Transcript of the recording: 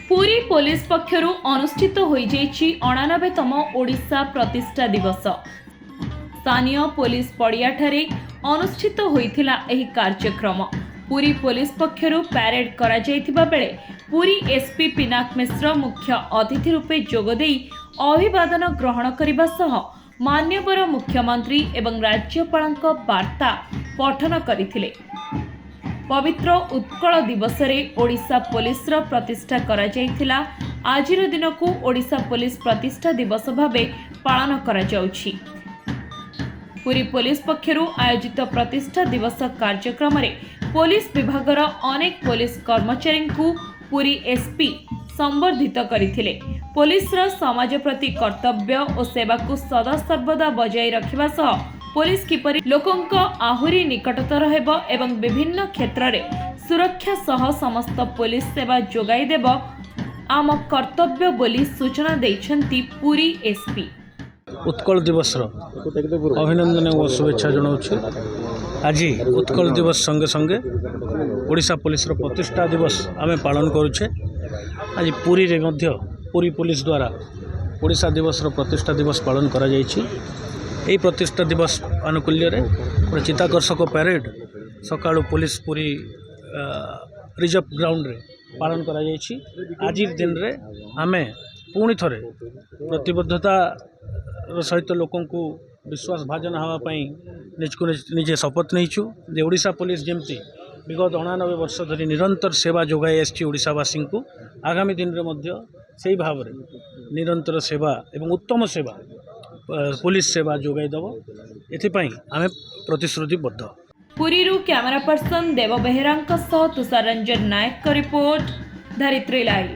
Puri police पक्षरु अनुष्ठित होई जेछि 89तम ओडिशा प्रतिष्ठा दिवस। स्थानीय पुलिस पड़ियाठारे अनुष्ठित होइथिला एही कार्यक्रम। पुरी पुलिस पक्षरु परेड करा जायथिबा बेले पुरी एसपी पिनाक मिश्र मुख्य अतिथि रूपे जोगदेई अभिवादन ग्रहण करिबा सह मान्यवर मुख्यमंत्री एवं राज्यपालक वार्ता पठन करिथिले। पवित्र उत्कल दिवस रे ओडिशा पुलिस रो प्रतिष्ठा करा जायथिला। आजिर दिन को ओडिशा पुलिस प्रतिष्ठा दिवस भावे पालन करा जाउछि। पुरी पुलिस पक्षरु आयोजित प्रतिष्ठा दिवस कार्यक्रम रे पुलिस विभागर अनेक पुलिस कर्मचारी को पुरी एसपी संबर्धित करथिले। पुलिस रो समाज प्रति कर्तव्य और सेवा को सदा सर्वदा बजाय रखिबा सह पुलिस किपरि लोकंक आहुरी निकटतर हेब एवं विभिन्न क्षेत्र रे सुरक्षा सह समस्त पुलिस सेवा जोगाई देब आम कर्तव्य बोली सूचना दैछंती पुरी एसपी। उत्कल दिवस अभिनंदन और शुभेच्छा जनाऊँ। आज उत्कल दिवस संगे संगे ओडिशा पुलिस प्रतिष्ठा दिवस आम पालन करुचे। आज पुरी रे मध्य पुरी पुलिस द्वारा ओडिशा दिवस प्रतिष्ठा दिवस पालन करा जायछि। यही प्रतिष्ठा दिवस आनुकूल्य रे चित्ताकर्षक परेड सकाळु पुलिस पुरी रिजर्व ग्राउंड रे पालन करा जायछि। आज दिन रे आमे पुणी थरे प्रतिबद्धता सहित लोकों को विश्वास भाजन हाँवाई निजको निजे शपथ नहींचु जे ओडिशा पुलिस जमती विगत 89 वर्ष धरी निरंतर सेवा जोगाई आसी ओडिशावासी को आगामी दिन रे मध्य से भाव में निरंतर सेवा एवं उत्तम सेवा पुलिस सेवा जोगाई दब एथिपाई आमे प्रतिश्रुतिबद्ध। पुरीरू कैमरा पर्सन देव बेहेरांक सह तुषार रंजन नायक का रिपोर्ट धरित्री लाइव।